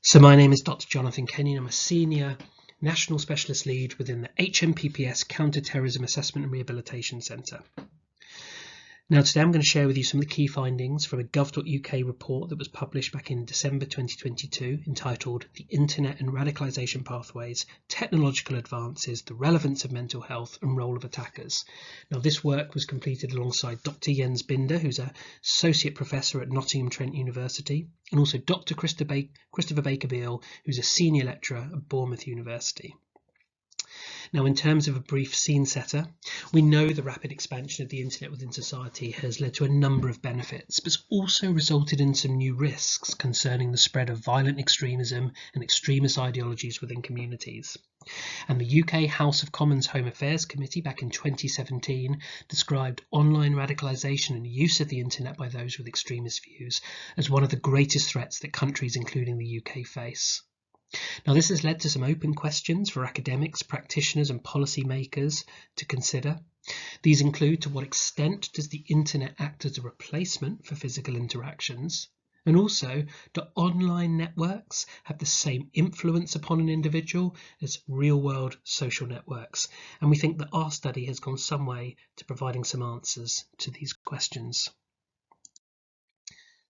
So my name is Dr. Jonathan Kenyon. I'm a Senior National Specialist Lead within the HMPPS Counter-Terrorism Assessment and Rehabilitation Centre. Now today I'm going to share with you some of the key findings from a gov.uk report that was published back in December 2022 entitled The Internet and Radicalisation Pathways, Technological Advances, the Relevance of Mental Health and Role of Attackers. Now this work was completed alongside Dr. Jens Binder, who's an Associate Professor at Nottingham Trent University, and also Dr. Christopher Baker-Beall, who's a Senior Lecturer at Bournemouth University. Now, in terms of a brief scene setter, we know the rapid expansion of the internet within society has led to a number of benefits, but it's also resulted in some new risks concerning the spread of violent extremism and extremist ideologies within communities. And the UK House of Commons Home Affairs Committee back in 2017 described online radicalisation and use of the internet by those with extremist views as one of the greatest threats that countries, including the UK, face. Now, this has led to some open questions for academics, practitioners and policymakers to consider. These include, to what extent does the internet act as a replacement for physical interactions? And also, do online networks have the same influence upon an individual as real-world social networks? And we think that our study has gone some way to providing some answers to these questions.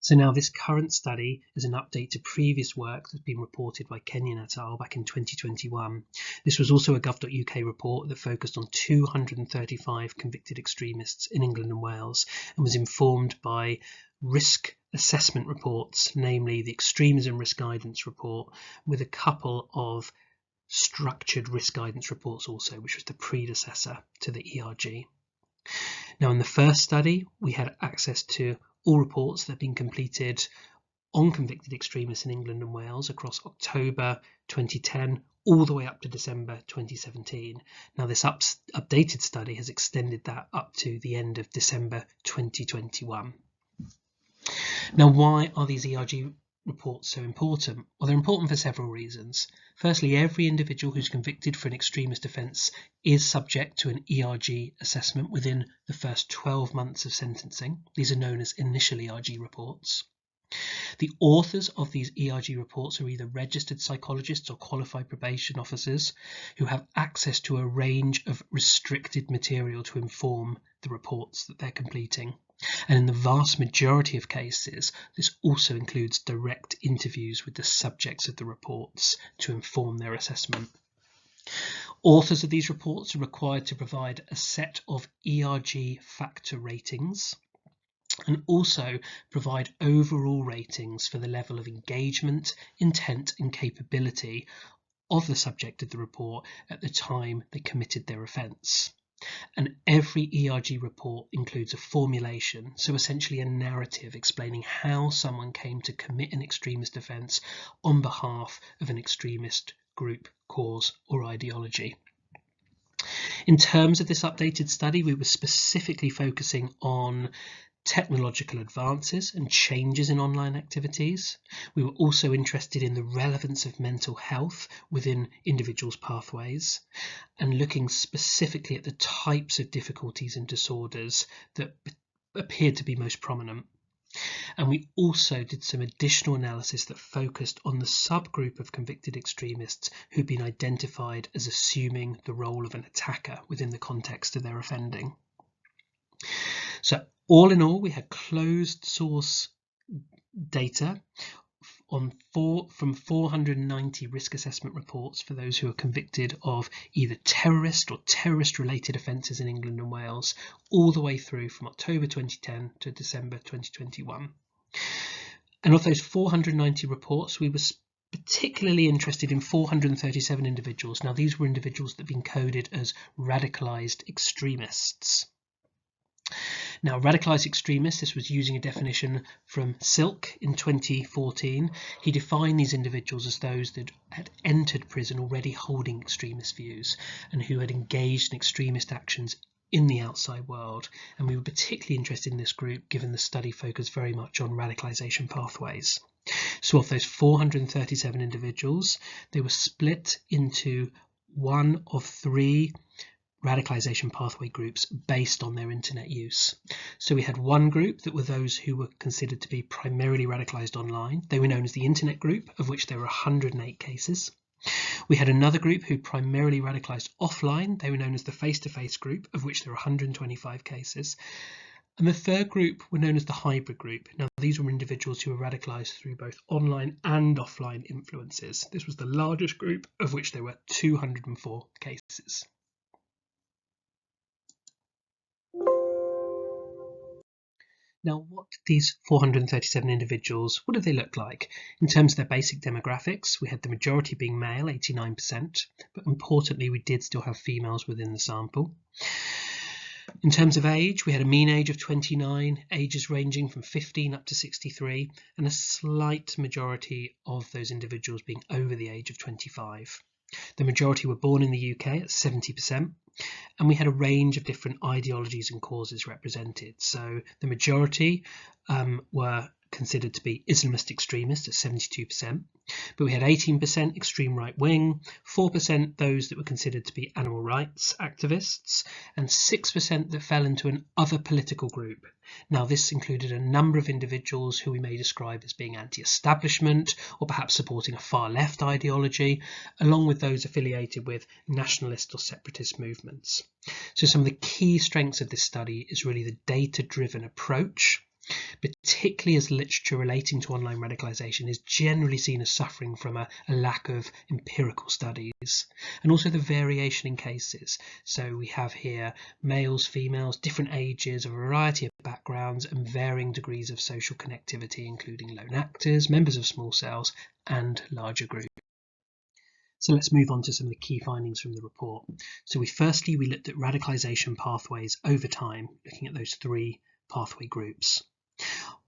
So now this current study is an update to previous work that's been reported by Kenyon et al. Back in 2021. This was also a gov.uk report that focused on 235 convicted extremists in England and Wales and was informed by risk assessment reports, namely the Extremism Risk Guidance Report, with a couple of structured risk guidance reports also, which was the predecessor to the ERG. Now in the first study, we had access to all reports that have been completed on convicted extremists in England and Wales across October 2010 all the way up to December 2017. Now this updated study has extended that up to the end of December 2021. Now why are these ERG reports so important? Well, they're important for several reasons. Firstly, every individual who's convicted for an extremist offence is subject to an ERG assessment within the first 12 months of sentencing. These are known as initial ERG reports. The authors of these ERG reports are either registered psychologists or qualified probation officers who have access to a range of restricted material to inform the reports that they're completing. And in the vast majority of cases, this also includes direct interviews with the subjects of the reports to inform their assessment. Authors of these reports are required to provide a set of ERG factor ratings and also provide overall ratings for the level of engagement, intent and capability of the subject of the report at the time they committed their offence. And every ERG report includes a formulation, so essentially a narrative explaining how someone came to commit an extremist offence on behalf of an extremist group, cause or ideology. In terms of this updated study, we were specifically focusing on technological advances and changes in online activities. We were also interested in the relevance of mental health within individuals' pathways and looking specifically at the types of difficulties and disorders that appeared to be most prominent. And we also did some additional analysis that focused on the subgroup of convicted extremists who'd been identified as assuming the role of an attacker within the context of their offending. So all in all, we had closed source data from 490 risk assessment reports for those who are convicted of either terrorist or terrorist-related offences in England and Wales, all the way through from October 2010 to December 2021. And of those 490 reports, we were particularly interested in 437 individuals. Now, these were individuals that have been coded as radicalised extremists. Now, radicalised extremists, this was using a definition from Silk in 2014. He defined these individuals as those that had entered prison already holding extremist views and who had engaged in extremist actions in the outside world. And we were particularly interested in this group given the study focused very much on radicalisation pathways. So of those 437 individuals, they were split into one of three radicalisation pathway groups based on their internet use. So we had one group that were those who were considered to be primarily radicalised online. They were known as the internet group, of which there were 108 cases. We had another group who primarily radicalised offline. They were known as the face-to-face group, of which there were 125 cases. And the third group were known as the hybrid group. Now, these were individuals who were radicalised through both online and offline influences. This was the largest group, of which there were 204 cases. Now, what did these 437 individuals, what did they look like? In terms of their basic demographics, we had the majority being male, 89%, but importantly, we did still have females within the sample. In terms of age, we had a mean age of 29, ages ranging from 15 up to 63, and a slight majority of those individuals being over the age of 25. The majority were born in the UK at 70%, and we had a range of different ideologies and causes represented. So the majority were considered to be Islamist extremists at 72%, but we had 18% extreme right wing, 4% those that were considered to be animal rights activists, and 6% that fell into an other political group. Now, this included a number of individuals who we may describe as being anti-establishment or perhaps supporting a far left ideology, along with those affiliated with nationalist or separatist movements. So some of the key strengths of this study is really the data-driven approach, particularly as literature relating to online radicalisation is generally seen as suffering from a lack of empirical studies, and also the variation in cases. So we have here males, females, different ages, a variety of backgrounds and varying degrees of social connectivity, including lone actors, members of small cells and larger groups. So let's move on to some of the key findings from the report. So we looked at radicalisation pathways over time, looking at those three pathway groups.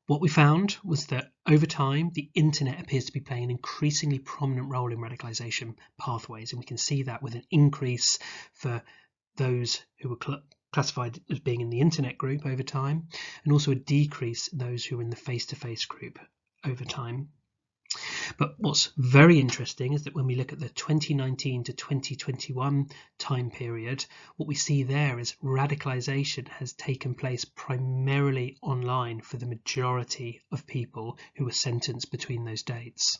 What we found was that over time, the internet appears to be playing an increasingly prominent role in radicalisation pathways, and we can see that with an increase for those who were classified as being in the internet group over time, and also a decrease in those who were in the face-to-face group over time. But what's very interesting is that when we look at the 2019 to 2021 time period, what we see there is radicalisation has taken place primarily online for the majority of people who were sentenced between those dates.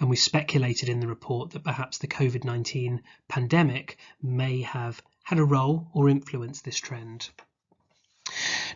And we speculated in the report that perhaps the COVID-19 pandemic may have had a role or influenced this trend.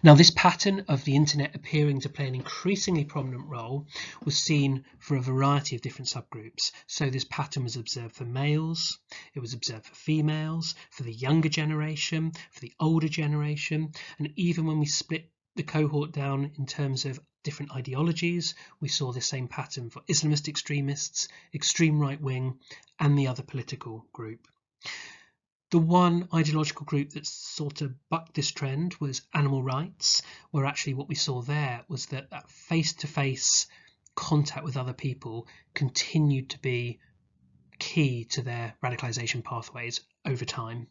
Now, this pattern of the internet appearing to play an increasingly prominent role was seen for a variety of different subgroups. So this pattern was observed for males, it was observed for females, for the younger generation, for the older generation, and even when we split the cohort down in terms of different ideologies, we saw the same pattern for Islamist extremists, extreme right wing, and the other political group. The one ideological group that sort of bucked this trend was animal rights, where actually what we saw there was that face-to-face contact with other people continued to be key to their radicalisation pathways over time.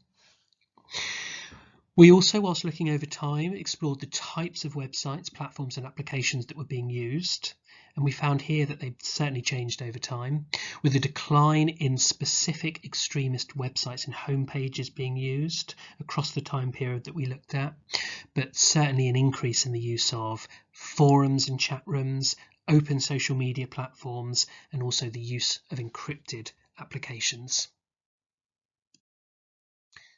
We also, whilst looking over time, explored the types of websites, platforms and applications that were being used. And we found here that they've certainly changed over time, with a decline in specific extremist websites and homepages being used across the time period that we looked at, but certainly an increase in the use of forums and chat rooms, open social media platforms, and also the use of encrypted applications.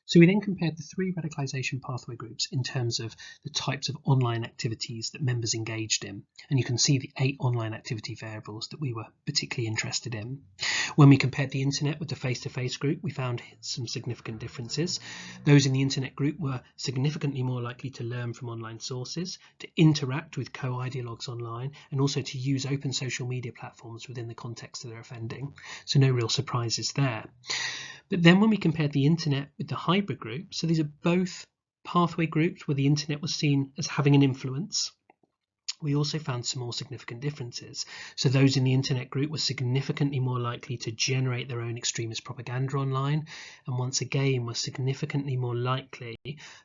So we then compared the three radicalisation pathway groups in terms of the types of online activities that members engaged in. And you can see the 8 online activity variables that we were particularly interested in. When we compared the internet with the face-to-face group, we found some significant differences. Those in the internet group were significantly more likely to learn from online sources, to interact with co-ideologues online, and also to use open social media platforms within the context of their offending. So no real surprises there. But then when we compared the internet with the hybrid group, so these are both pathway groups where the internet was seen as having an influence, we also found some more significant differences. So those in the internet group were significantly more likely to generate their own extremist propaganda online, and once again were significantly more likely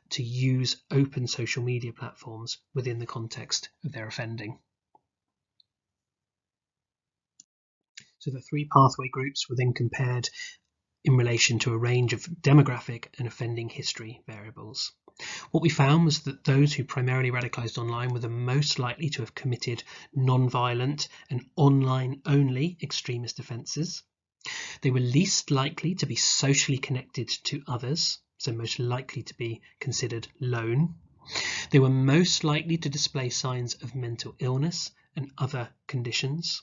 to use open social media platforms within the context of their offending. So the three pathway groups were then compared in relation to a range of demographic and offending history variables. What we found was that those who primarily radicalised online were the most likely to have committed non-violent and online-only extremist offences. They were least likely to be socially connected to others, so most likely to be considered lone. They were most likely to display signs of mental illness and other conditions.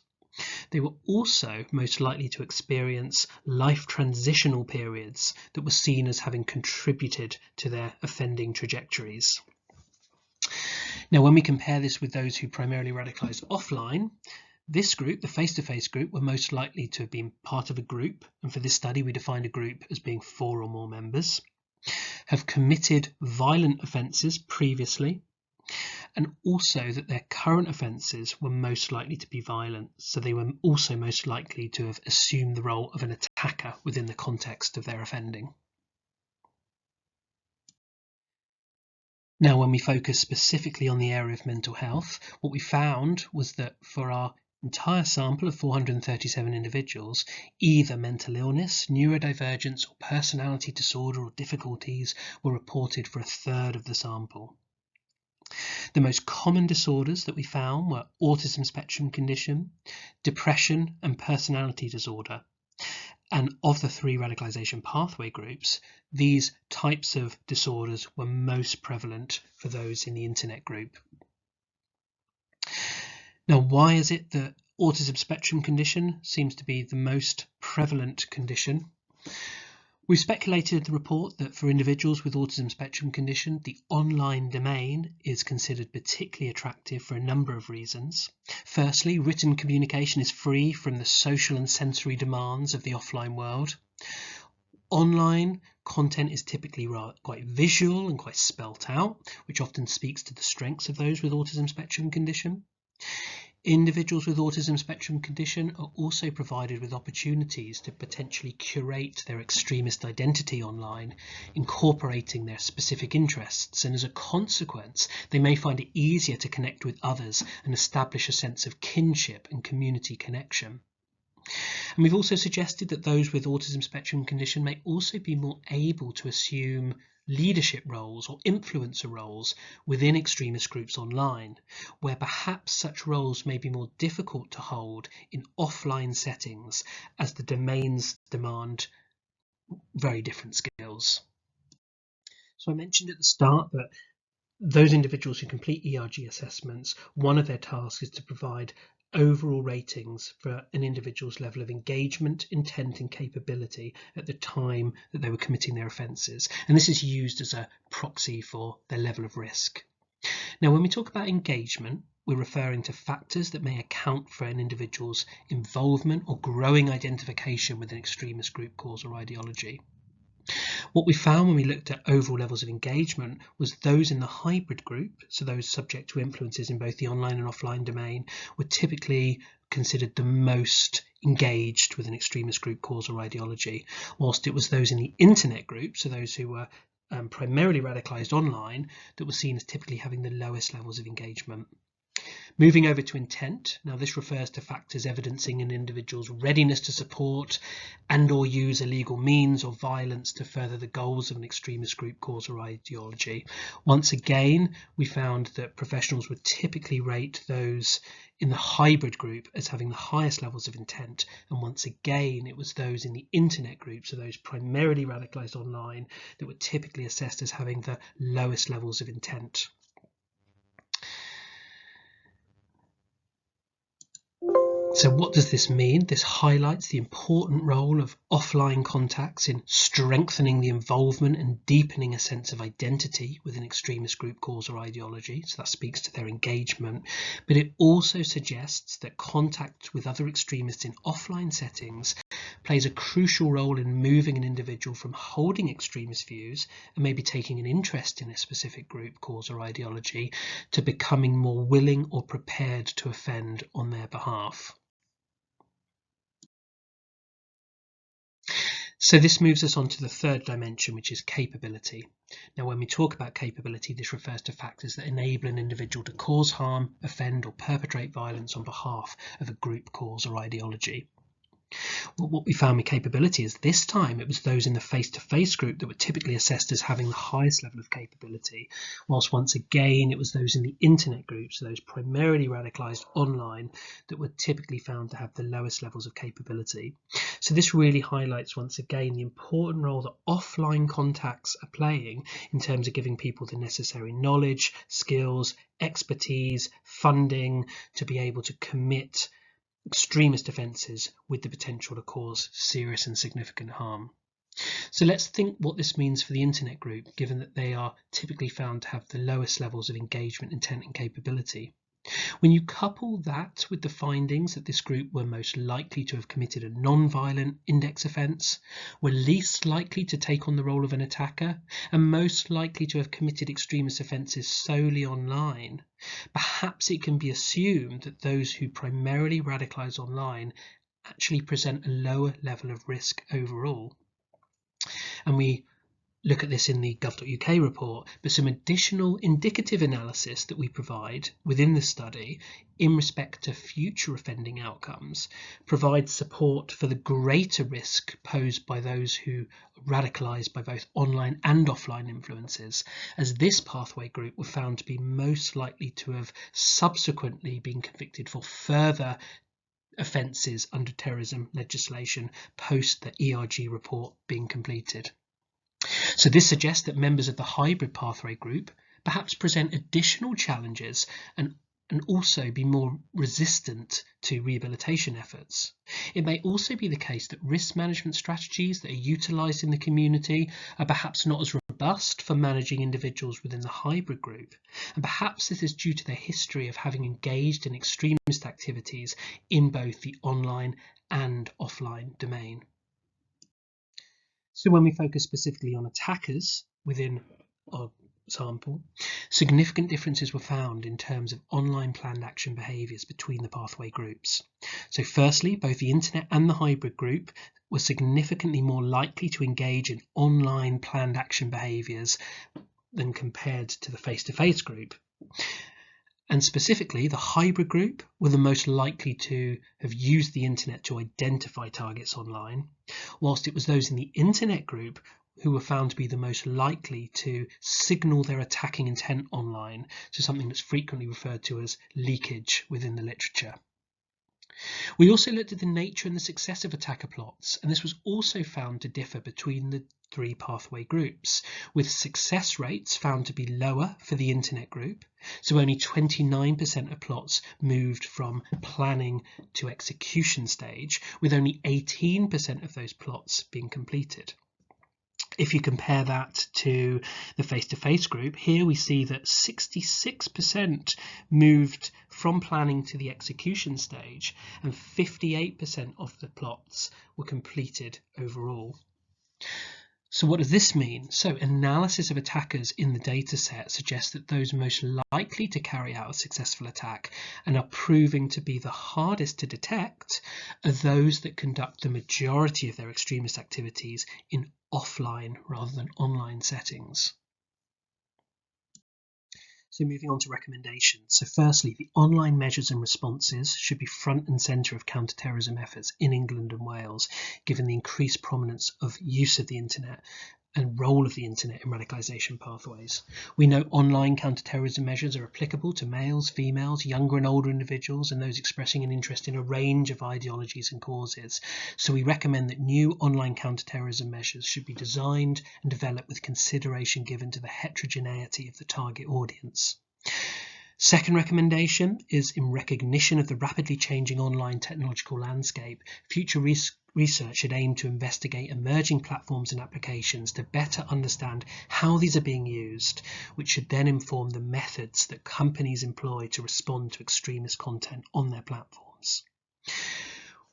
They were also most likely to experience life transitional periods that were seen as having contributed to their offending trajectories. Now, when we compare this with those who primarily radicalised offline, this group, the face-to-face group, were most likely to have been part of a group, and for this study we defined a group as being 4 or more members, have committed violent offences previously, and also that their current offences were most likely to be violent, so they were also most likely to have assumed the role of an attacker within the context of their offending. Now, when we focus specifically on the area of mental health, what we found was that for our entire sample of 437 individuals, either mental illness, neurodivergence, or personality disorder or difficulties were reported for a third of the sample. The most common disorders that we found were autism spectrum condition, depression, and personality disorder. And of the 3 radicalisation pathway groups, these types of disorders were most prevalent for those in the internet group. Now, why is it that autism spectrum condition seems to be the most prevalent condition? We've speculated in the report that for individuals with autism spectrum condition, the online domain is considered particularly attractive for a number of reasons. Firstly, written communication is free from the social and sensory demands of the offline world. Online content is typically quite visual and quite spelt out, which often speaks to the strengths of those with autism spectrum condition. Individuals with autism spectrum condition are also provided with opportunities to potentially curate their extremist identity online, incorporating their specific interests, and as a consequence, they may find it easier to connect with others and establish a sense of kinship and community connection. And we've also suggested that those with autism spectrum condition may also be more able to assume leadership roles or influencer roles within extremist groups online, where perhaps such roles may be more difficult to hold in offline settings as the domains demand very different skills. So I mentioned at the start that those individuals who complete ERG assessments, one of their tasks is to provide overall ratings for an individual's level of engagement, intent and capability at the time that they were committing their offences, and this is used as a proxy for their level of risk. Now, when we talk about engagement, we're referring to factors that may account for an individual's involvement or growing identification with an extremist group, cause or ideology. What we found when we looked at overall levels of engagement was those in the hybrid group, so those subject to influences in both the online and offline domain, were typically considered the most engaged with an extremist group, cause or ideology, whilst it was those in the internet group, so those who were primarily radicalised online, that were seen as typically having the lowest levels of engagement. Moving over to intent, now this refers to factors evidencing an individual's readiness to support and or use illegal means or violence to further the goals of an extremist group, cause or ideology. Once again, we found that professionals would typically rate those in the hybrid group as having the highest levels of intent, and once again it was those in the internet group, so those primarily radicalised online, that were typically assessed as having the lowest levels of intent. So what does this mean? This highlights the important role of offline contacts in strengthening the involvement and deepening a sense of identity with an extremist group, cause or ideology. So that speaks to their engagement. But it also suggests that contact with other extremists in offline settings plays a crucial role in moving an individual from holding extremist views and maybe taking an interest in a specific group, cause or ideology to becoming more willing or prepared to offend on their behalf. So this moves us on to the third dimension, which is capability. Now, when we talk about capability, this refers to factors that enable an individual to cause harm, offend or perpetrate violence on behalf of a group, cause or ideology. Well, what we found with capability is this time it was those in the face-to-face group that were typically assessed as having the highest level of capability, whilst once again it was those in the internet group, so those primarily radicalised online, that were typically found to have the lowest levels of capability. So this really highlights once again the important role that offline contacts are playing in terms of giving people the necessary knowledge, skills, expertise, funding to be able to commit extremist offences with the potential to cause serious and significant harm. So let's think what this means for the internet group, given that they are typically found to have the lowest levels of engagement, intent and capability. When you couple that with the findings that this group were most likely to have committed a non-violent index offence, were least likely to take on the role of an attacker, and most likely to have committed extremist offences solely online, perhaps it can be assumed that those who primarily radicalise online actually present a lower level of risk overall. And we look at this in the gov.uk report, but some additional indicative analysis that we provide within the study in respect to future offending outcomes provides support for the greater risk posed by those who radicalise by both online and offline influences, as this pathway group were found to be most likely to have subsequently been convicted for further offences under terrorism legislation post the ERG report being completed. So this suggests that members of the hybrid pathway group perhaps present additional challenges and also be more resistant to rehabilitation efforts. It may also be the case that risk management strategies that are utilised in the community are perhaps not as robust for managing individuals within the hybrid group, and perhaps this is due to their history of having engaged in extremist activities in both the online and offline domain. So when we focus specifically on attackers within our sample, significant differences were found in terms of online planned action behaviours between the pathway groups. So firstly, both the internet and the hybrid group were significantly more likely to engage in online planned action behaviours than compared to the face-to-face group. And specifically, the hybrid group were the most likely to have used the internet to identify targets online, whilst it was those in the internet group who were found to be the most likely to signal their attacking intent online, so something that's frequently referred to as leakage within the literature. We also looked at the nature and the success of attacker plots, and this was also found to differ between the three pathway groups, with success rates found to be lower for the internet group, so only 29% of plots moved from planning to execution stage, with only 18% of those plots being completed. If you compare that to the face-to-face group, here we see that 66% moved from planning to the execution stage, and 58% of the plots were completed overall. So what does this mean? So analysis of attackers in the data set suggests that those most likely to carry out a successful attack and are proving to be the hardest to detect are those that conduct the majority of their extremist activities in offline rather than online settings. So moving on to recommendations. So firstly, the online measures and responses should be front and centre of counter-terrorism efforts in England and Wales, given the increased prominence of use of the internet and role of the internet in radicalisation pathways. We know online counter-terrorism measures are applicable to males, females, younger and older individuals, and those expressing an interest in a range of ideologies and causes. So we recommend that new online counter-terrorism measures should be designed and developed with consideration given to the heterogeneity of the target audience. Second recommendation is in recognition of the rapidly changing online technological landscape, future research should aim to investigate emerging platforms and applications to better understand how these are being used, which should then inform the methods that companies employ to respond to extremist content on their platforms.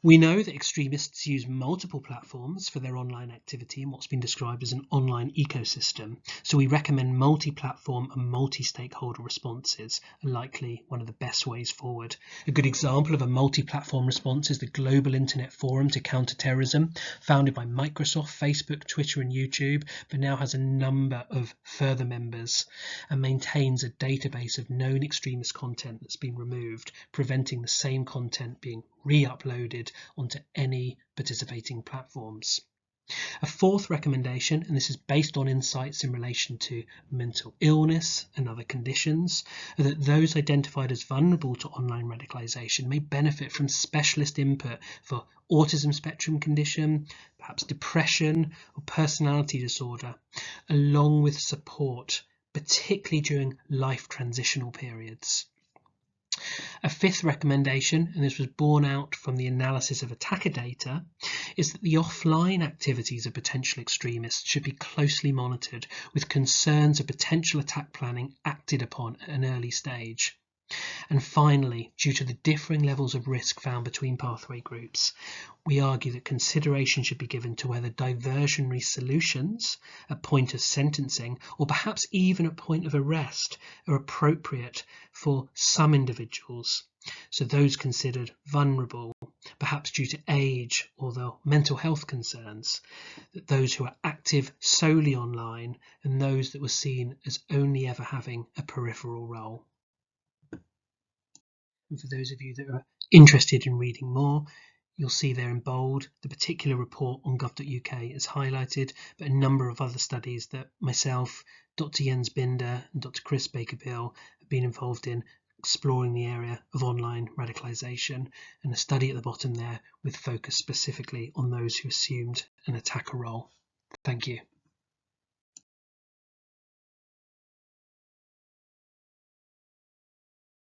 We know that extremists use multiple platforms for their online activity in what's been described as an online ecosystem, so we recommend multi-platform and multi-stakeholder responses are likely one of the best ways forward. A good example of a multi-platform response is the Global Internet Forum to Counter Terrorism, founded by Microsoft, Facebook, Twitter and YouTube, but now has a number of further members and maintains a database of known extremist content that's been removed, preventing the same content being re-uploaded onto any participating platforms. A fourth recommendation, and this is based on insights in relation to mental illness and other conditions, are that those identified as vulnerable to online radicalisation may benefit from specialist input for autism spectrum condition, perhaps depression or personality disorder, along with support, particularly during life transitional periods. A fifth recommendation, and this was borne out from the analysis of attacker data, is that the offline activities of potential extremists should be closely monitored, with concerns of potential attack planning acted upon at an early stage. And finally, due to the differing levels of risk found between pathway groups, we argue that consideration should be given to whether diversionary solutions at point of sentencing, or perhaps even at point of arrest, are appropriate for some individuals. So those considered vulnerable, perhaps due to age or their mental health concerns, that those who are active solely online, and those that were seen as only ever having a peripheral role. And for those of you that are interested in reading more, you'll see there in bold the particular report on gov.uk is highlighted, but a number of other studies that myself, Dr. Jens Binder and Dr. Chris Baker-Beall have been involved in exploring the area of online radicalisation, and a study at the bottom there with focus specifically on those who assumed an attacker role. Thank you.